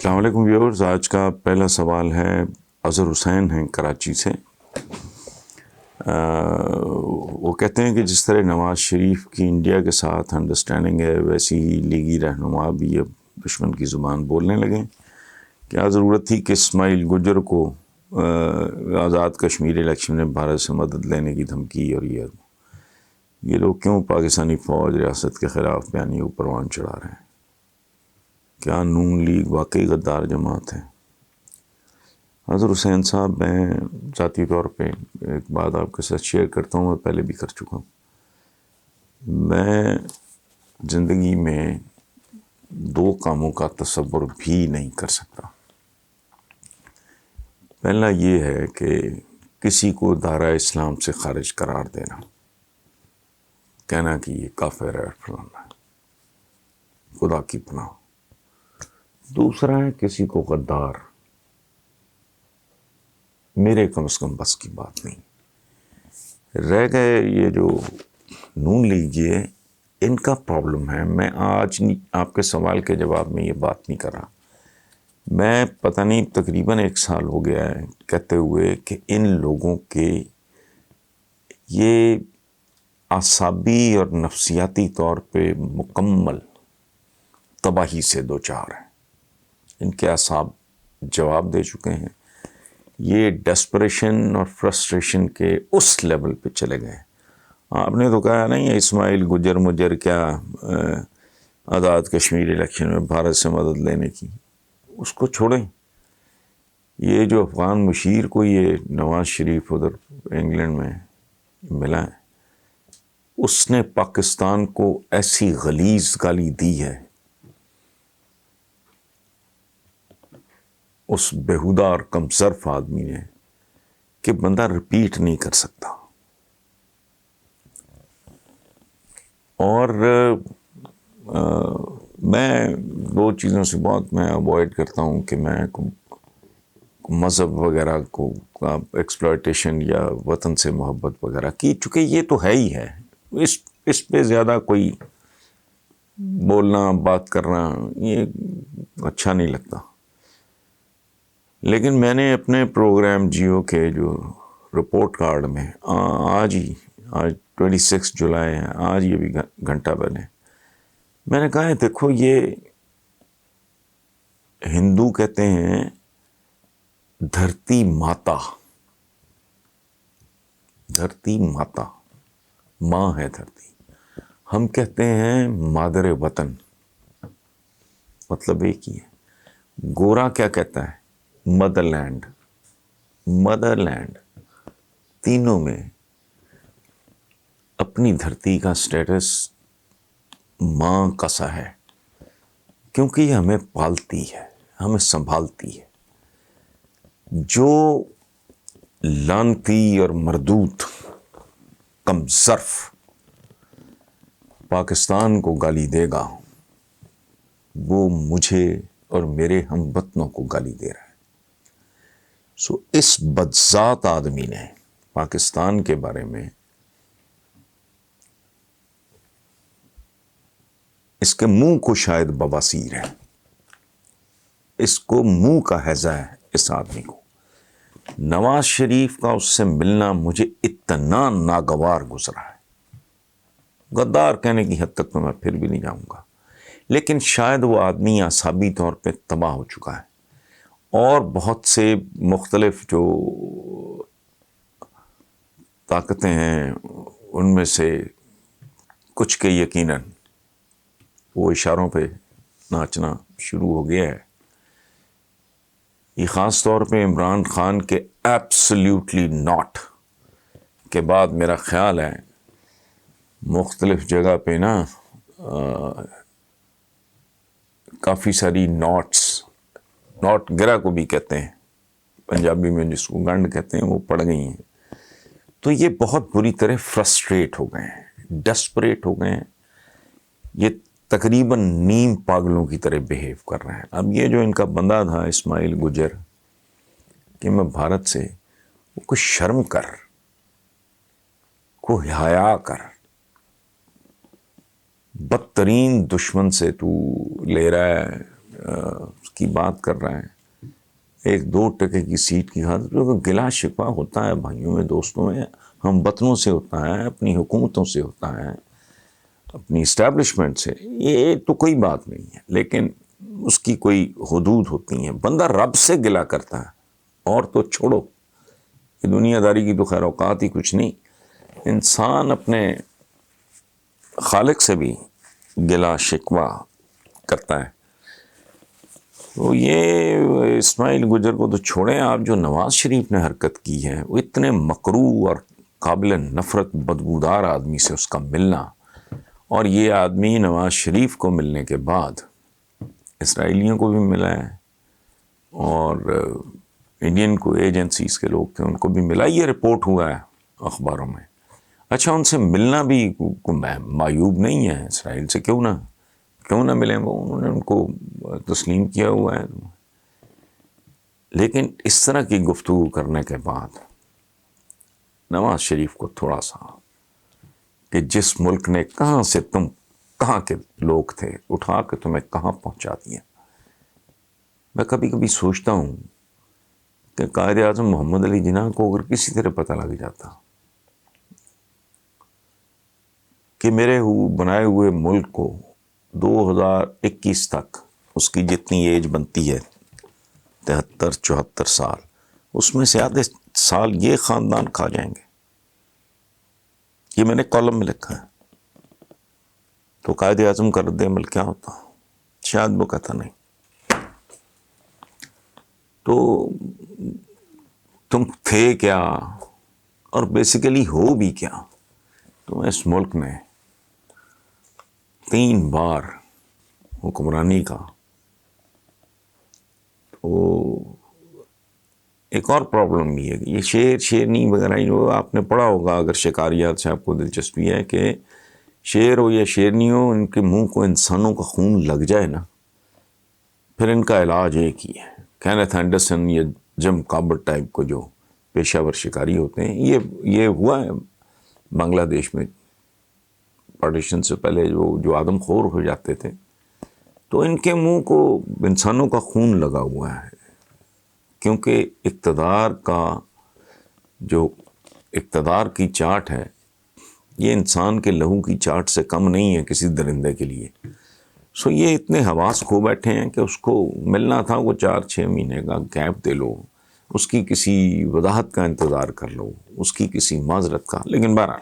السلام علیکم ویورز، آج کا پہلا سوال ہے اظہر حسین ہیں کراچی سے۔ وہ کہتے ہیں کہ جس طرح نواز شریف کی انڈیا کے ساتھ انڈرسٹینڈنگ ہے، ویسی ہی لیگی رہنما بھی اب دشمن کی زبان بولنے لگیں۔ کیا ضرورت تھی کہ اسماعیل گجر کو آزاد کشمیر الیکشن میں بھارت سے مدد لینے کی دھمکی، اور یہ لوگ کیوں پاکستانی فوج ریاست کے خلاف بیانیوں پر پروان چڑھا رہے ہیں؟ کیا نون لیگ واقعی غدار جماعت ہے؟ اظہر حسین صاحب، میں ذاتی طور پہ ایک بات آپ کے ساتھ شیئر کرتا ہوں، میں پہلے بھی کر چکا ہوں۔ میں زندگی میں دو کاموں کا تصور بھی نہیں کر سکتا۔ پہلا یہ ہے کہ کسی کو دائرہ اسلام سے خارج قرار دینا، کہنا کہ یہ کافر ہے، فلانا ہے، خدا کی پناہ۔ دوسرا ہے کسی کو غدار، میرے کم از کم بس کی بات نہیں۔ رہ گئے یہ جو نون لیگ، یہ ان کا پرابلم ہے۔ میں آج آپ کے سوال کے جواب میں یہ بات نہیں کر رہا۔ میں پتہ نہیں تقریباً 1 سال ہو گیا ہے کہتے ہوئے کہ ان لوگوں کے یہ اعصابی اور نفسیاتی طور پہ مکمل تباہی سے دوچار ہیں۔ ان کے اعصاب جواب دے چکے ہیں۔ یہ ڈسپریشن اور فرسٹریشن کے اس لیول پہ چلے گئے۔ آپ نے تو کہا نہیں ہے اسماعیل گجر مجر کیا آزاد کشمیر الیکشن میں بھارت سے مدد لینے کی، اس کو چھوڑیں۔ یہ جو افغان مشیر کو یہ نواز شریف ادھر انگلینڈ میں ملا ہے، اس نے پاکستان کو ایسی غلیظ گالی دی ہے، اس بےہودہ اور کمظرف آدمی نے، کہ بندہ رپیٹ نہیں کر سکتا۔ اور میں دو چیزوں سے بہت میں اوائڈ کرتا ہوں کہ میں مذہب وغیرہ کو ایکسپلائٹیشن یا وطن سے محبت وغیرہ کی، چونکہ یہ تو ہے ہی ہے، اس پہ زیادہ کوئی بولنا بات کرنا یہ اچھا نہیں لگتا۔ لیکن میں نے اپنے پروگرام جیو کے جو رپورٹ کارڈ میں آج 26 جولائی ہے، آج یہ بھی گھنٹہ پہلے میں نے کہا ہے، دیکھو یہ ہندو کہتے ہیں دھرتی ماتا، دھرتی ماتا، ماں ہے دھرتی۔ ہم کہتے ہیں مادر وطن، مطلب ایک ہی ہے۔ گورا کیا کہتا ہے؟ Motherland, motherland. تینوں میں اپنی دھرتی کا سٹیٹس ماں کا سا ہے، کیونکہ یہ ہمیں پالتی ہے، ہمیں سنبھالتی ہے۔ جو لعنتی اور مردود کمظرف پاکستان کو گالی دے گا، وہ مجھے اور میرے ہم وطنوں کو گالی دے رہا ہے۔ سو اس بدذات آدمی نے پاکستان کے بارے میں، اس کے منہ کو شاید بواسیر ہے، اس کو منہ کا ہیضہ ہے اس آدمی کو۔ نواز شریف کا اس سے ملنا مجھے اتنا ناگوار گزرا ہے، غدار کہنے کی حد تک تو میں پھر بھی نہیں جاؤں گا، لیکن شاید وہ آدمی اعصابی طور پہ تباہ ہو چکا ہے، اور بہت سے مختلف جو طاقتیں ہیں ان میں سے کچھ کے یقیناً وہ اشاروں پہ ناچنا شروع ہو گیا ہے۔ یہ خاص طور پہ عمران خان کے ایبسلیوٹلی ناٹ کے بعد میرا خیال ہے مختلف جگہ پہ نا کافی ساری ناٹ گرا کو بھی کہتے ہیں پنجابی میں، جس کو گنڈ کہتے ہیں، وہ پڑ گئی ہیں۔ تو یہ بہت بری طرح فرسٹریٹ ہو گئے ہیں، ڈسپریٹ ہو گئے ہیں، یہ تقریباً نیم پاگلوں کی طرح بیہیو کر رہے ہیں۔ اب یہ جو ان کا بندہ تھا اسماعیل گجر کہ میں بھارت سے، وہ کوئی شرم کر، کوئی حیا کر، بدترین دشمن سے تو لے رہا ہے اس کی بات کر رہے ہیں 1-2 ٹکے کی سیٹ کی خاطر، جو گلا شکوہ ہوتا ہے بھائیوں میں، دوستوں میں، ہم وطنوں سے ہوتا ہے، اپنی حکومتوں سے ہوتا ہے، اپنی اسٹیبلشمنٹ سے، یہ تو کوئی بات نہیں ہے، لیکن اس کی کوئی حدود ہوتی ہیں۔ بندہ رب سے گلا کرتا ہے، اور تو چھوڑو، یہ دنیا داری کی تو خیر اوقات ہی کچھ نہیں، انسان اپنے خالق سے بھی گلا شکوہ کرتا ہے۔ تو یہ اسماعیل گجر کو تو چھوڑیں آپ، جو نواز شریف نے حرکت کی ہے، وہ اتنے مکروہ اور قابل نفرت بدبودار آدمی سے اس کا ملنا، اور یہ آدمی نواز شریف کو ملنے کے بعد اسرائیلیوں کو بھی ملا ہے، اور انڈین کو ایجنسیز کے لوگ تھے ان کو بھی ملا، یہ رپورٹ ہوا ہے اخباروں میں۔ اچھا، ان سے ملنا بھی معیوب نہیں ہے، اسرائیل سے کیوں نہ ملیں، وہ انہوں نے ان کو تسلیم کیا ہوا ہے۔ لیکن اس طرح کی گفتگو کرنے کے بعد نواز شریف کو تھوڑا سا، کہ جس ملک نے کہاں سے تم کہاں کے لوگ تھے اٹھا کے تمہیں کہاں پہنچا دیا۔ میں کبھی کبھی سوچتا ہوں کہ قائد اعظم محمد علی جناح کو اگر کسی طرح پتہ لگ جاتا کہ میرے بنائے ہوئے ملک کو 2021 تک اس کی جتنی ایج بنتی ہے 73-74 سال، اس میں سے آدھے سال یہ خاندان کھا جائیں گے، یہ میں نے کالم میں لکھا ہے، تو قائد اعظم کا رد عمل کیا ہوتا؟ شاید وہ کہتا نہیں تو تم تھے کیا، اور بیسیکلی ہو بھی کیا؟ تو اس ملک میں 3 بار حکمرانی کا، تو ایک اور پرابلم بھی ہے کہ یہ شیرنی وغیرہ جو آپ نے پڑھا ہوگا، اگر شکاریات سے آپ کو دلچسپی ہے، کہ شیر ہو یا شیرنی ہو، ان کے منہ کو انسانوں کا خون لگ جائے نا، پھر ان کا علاج ایک ہی ہے۔ کینتھ اینڈرسن یا جم کابٹ ٹائپ کو جو پیشہ ور شکاری ہوتے ہیں، یہ ہوا ہے بنگلہ دیش میں پارٹیشن سے پہلے، جو آدم خور ہو جاتے تھے، تو ان کے منہ کو انسانوں کا خون لگا ہوا ہے، کیونکہ اقتدار کی چاٹ ہے، یہ انسان کے لہو کی چاٹ سے کم نہیں ہے کسی درندے کے لیے۔ سو یہ اتنے حواس کھو بیٹھے ہیں کہ اس کو ملنا تھا، وہ 4-6 مہینے کا گیپ دے لو، اس کی کسی وضاحت کا انتظار کر لو، اس کی کسی معذرت کا، لیکن بہرحال